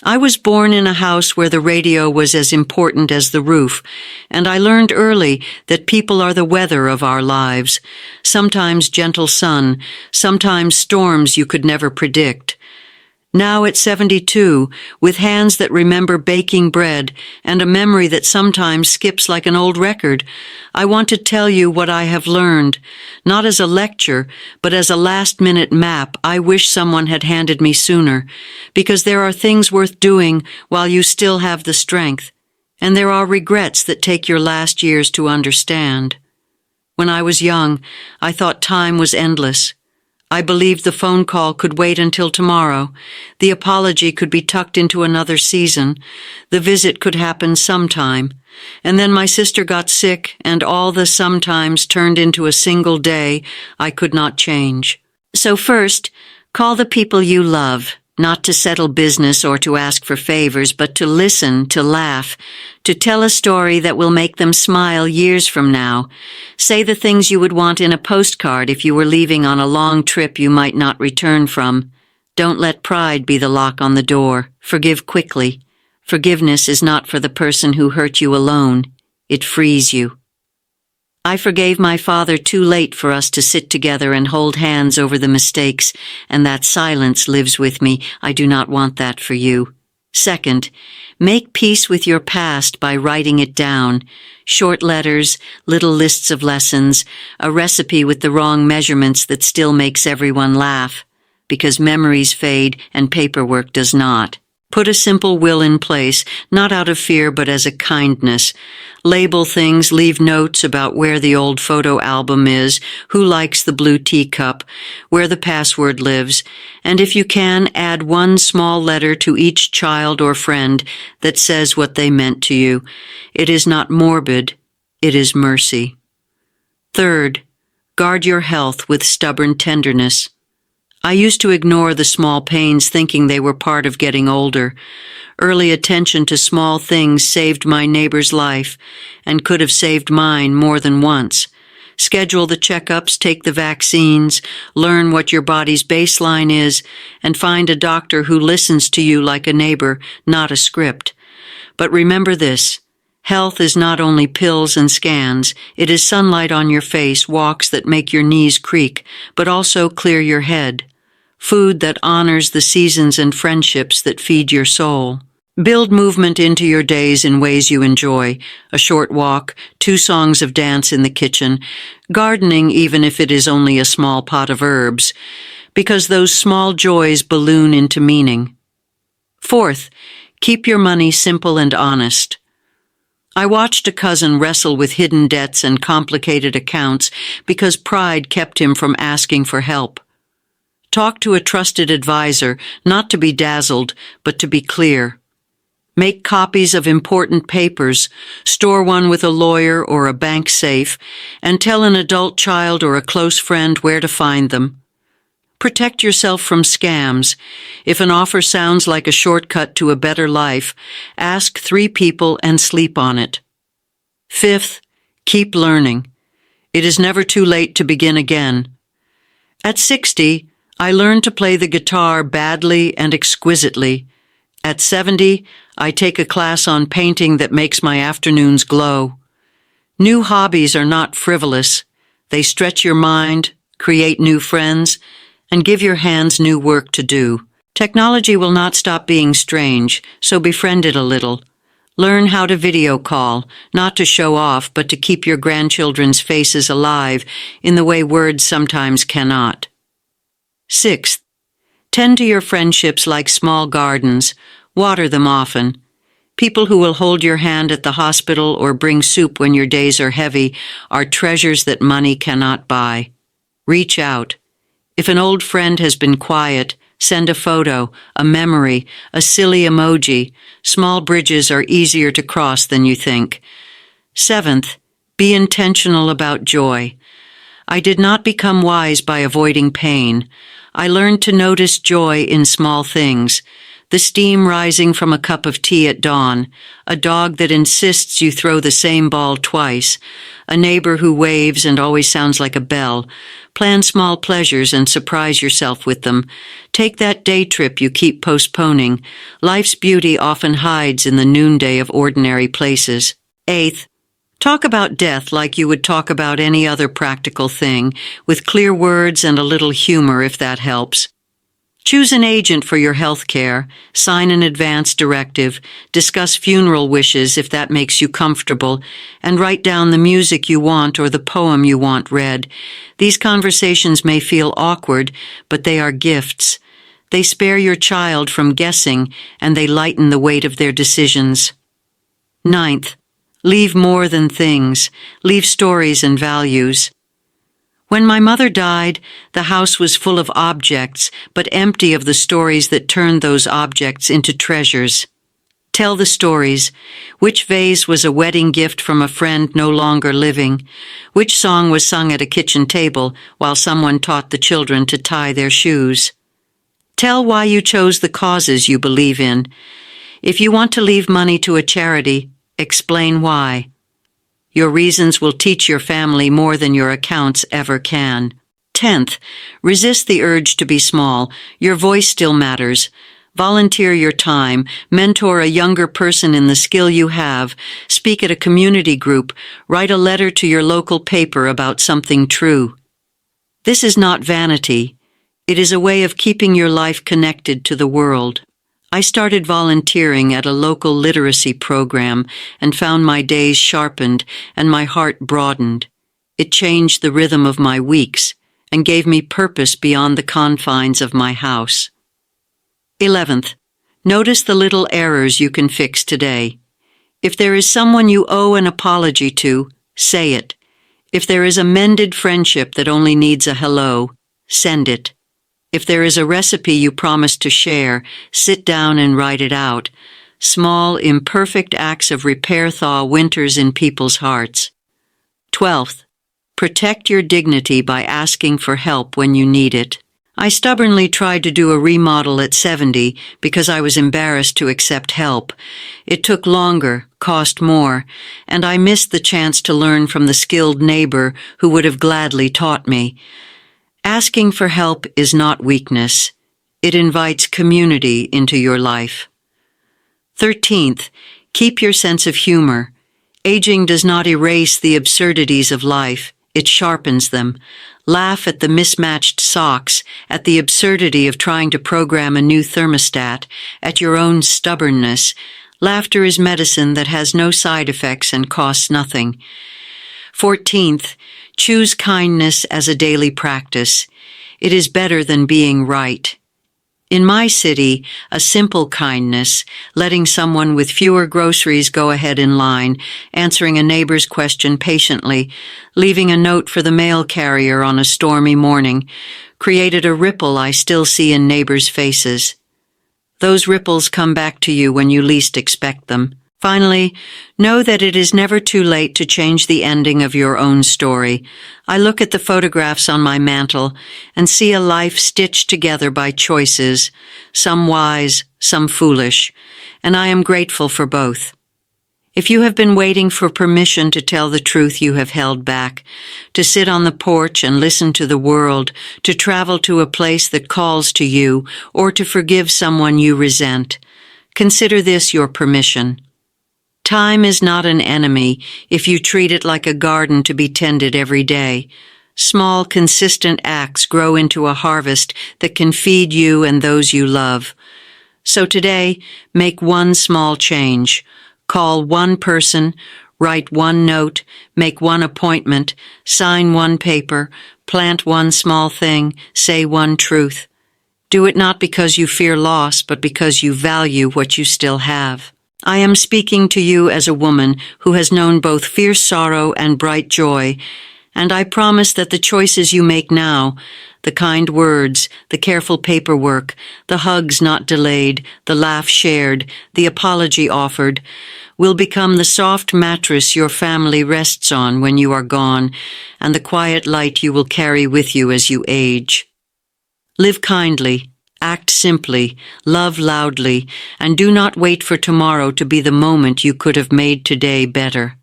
I was born in a house where the radio was as important as the roof, and I learned early that people are the weather of our lives. Sometimes gentle sun, sometimes storms you could never predict. Now at 72, with hands that remember baking bread and a memory that sometimes skips like an old record, I want to tell you what I have learned, not as a lecture, but as a last-minute map I wish someone had handed me sooner, because there are things worth doing while you still have the strength, and there are regrets that take your last years to understand. When I was young, I thought time was endless. I believed the phone call could wait until tomorrow, the apology could be tucked into another season, the visit could happen sometime, and then my sister got sick and all the sometimes turned into a single day I could not change. So first, call the people you love, not to settle business or to ask for favors, but to listen, to laugh, to tell a story that will make them smile years from now. Say the things you would want in a postcard if you were leaving on a long trip you might not return from. Don't let pride be the lock on the door. Forgive quickly. Forgiveness is not for the person who hurt you alone. It frees you. I forgave my father too late for us to sit together and hold hands over the mistakes, and that silence lives with me. I do not want that for you. Second, make peace with your past by writing it down. Short letters, little lists of lessons, a recipe with the wrong measurements that still makes everyone laugh, because memories fade and paperwork does not. Put a simple will in place, not out of fear but as a kindness. Label things, leave notes about where the old photo album is, who likes the blue teacup, where the password lives, and if you can, add one small letter to each child or friend that says what they meant to you. It is not morbid, it is mercy. Third, guard your health with stubborn tenderness. I used to ignore the small pains thinking they were part of getting older. Early attention to small things saved my neighbor's life and could have saved mine more than once. Schedule the checkups, take the vaccines, learn what your body's baseline is, and find a doctor who listens to you like a neighbor, not a script. But remember this. Health is not only pills and scans, it is sunlight on your face, walks that make your knees creak, but also clear your head. Food that honors the seasons and friendships that feed your soul. Build movement into your days in ways you enjoy. A short walk, 2 songs of dance in the kitchen, gardening even if it is only a small pot of herbs, because those small joys balloon into meaning. Fourth, keep your money simple and honest. I watched a cousin wrestle with hidden debts and complicated accounts because pride kept him from asking for help. Talk to a trusted advisor, not to be dazzled, but to be clear. Make copies of important papers, store one with a lawyer or a bank safe, and tell an adult child or a close friend where to find them. Protect yourself from scams. If an offer sounds like a shortcut to a better life, ask 3 people and sleep on it. Fifth, keep learning. It is never too late to begin again. At 60, I learned to play the guitar badly and exquisitely. At 70, I take a class on painting that makes my afternoons glow. New hobbies are not frivolous. They stretch your mind, create new friends, and give your hands new work to do. Technology will not stop being strange, so befriend it a little. Learn how to video call, not to show off, but to keep your grandchildren's faces alive in the way words sometimes cannot. Sixth, tend to your friendships like small gardens. Water them often. People who will hold your hand at the hospital or bring soup when your days are heavy are treasures that money cannot buy. Reach out. If an old friend has been quiet, send a photo, a memory, a silly emoji. Small bridges are easier to cross than you think. Seventh, be intentional about joy. I did not become wise by avoiding pain. I learned to notice joy in small things. the steam rising from a cup of tea at dawn, a dog that insists you throw the same ball twice, a neighbor who waves and always sounds like a bell. Plan small pleasures and surprise yourself with them. Take that day trip you keep postponing. Life's beauty often hides in the noonday of ordinary places. 8th, talk about death like you would talk about any other practical thing, with clear words and a little humor if that helps. Choose an agent for your health care, sign an advance directive, discuss funeral wishes if that makes you comfortable, and write down the music you want or the poem you want read. These conversations may feel awkward, but they are gifts. They spare your child from guessing, and they lighten the weight of their decisions. 9th, leave more than things. Leave stories and values. When my mother died, the house was full of objects, but empty of the stories that turned those objects into treasures. Tell the stories. Which vase was a wedding gift from a friend no longer living? Which song was sung at a kitchen table while someone taught the children to tie their shoes? Tell why you chose the causes you believe in. If you want to leave money to a charity, explain why. Your reasons will teach your family more than your accounts ever can. 10th, resist the urge to be small. Your voice still matters. Volunteer your time. Mentor a younger person in the skill you have. Speak at a community group. Write a letter to your local paper about something true. This is not vanity. It is a way of keeping your life connected to the world. I started volunteering at a local literacy program and found my days sharpened and my heart broadened. It changed the rhythm of my weeks and gave me purpose beyond the confines of my house. 11th, notice the little errors you can fix today. If there is someone you owe an apology to, say it. If there is a mended friendship that only needs a hello, send it. If there is a recipe you promised to share, sit down and write it out. Small, imperfect acts of repair thaw winters in people's hearts. 12th, protect your dignity by asking for help when you need it. I stubbornly tried to do a remodel at 70 because I was embarrassed to accept help. It took longer, cost more, and I missed the chance to learn from the skilled neighbor who would have gladly taught me. Asking for help is not weakness. It invites community into your life. 13th, keep your sense of humor. Aging does not erase the absurdities of life. It sharpens them. Laugh at the mismatched socks, at the absurdity of trying to program a new thermostat, at your own stubbornness. Laughter is medicine that has no side effects and costs nothing. 14th, choose kindness as a daily practice. It is better than being right. In my city, a simple kindness, letting someone with fewer groceries go ahead in line, answering a neighbor's question patiently, leaving a note for the mail carrier on a stormy morning, created a ripple I still see in neighbors' faces. Those ripples come back to you when you least expect them. Finally, know that it is never too late to change the ending of your own story. I look at the photographs on my mantel and see a life stitched together by choices, some wise, some foolish, and I am grateful for both. If you have been waiting for permission to tell the truth you have held back, to sit on the porch and listen to the world, to travel to a place that calls to you, or to forgive someone you resent, consider this your permission. Time is not an enemy if you treat it like a garden to be tended every day. Small, consistent acts grow into a harvest that can feed you and those you love. So today, make one small change. Call one person, write one note, make one appointment, sign one paper, plant one small thing, say one truth. Do it not because you fear loss, but because you value what you still have. I am speaking to you as a woman who has known both fierce sorrow and bright joy, and I promise that the choices you make now, the kind words, the careful paperwork, the hugs not delayed, the laugh shared, the apology offered, will become the soft mattress your family rests on when you are gone, and the quiet light you will carry with you as you age. Live kindly, Act simply, love loudly, and do not wait for tomorrow to be the moment you could have made today better.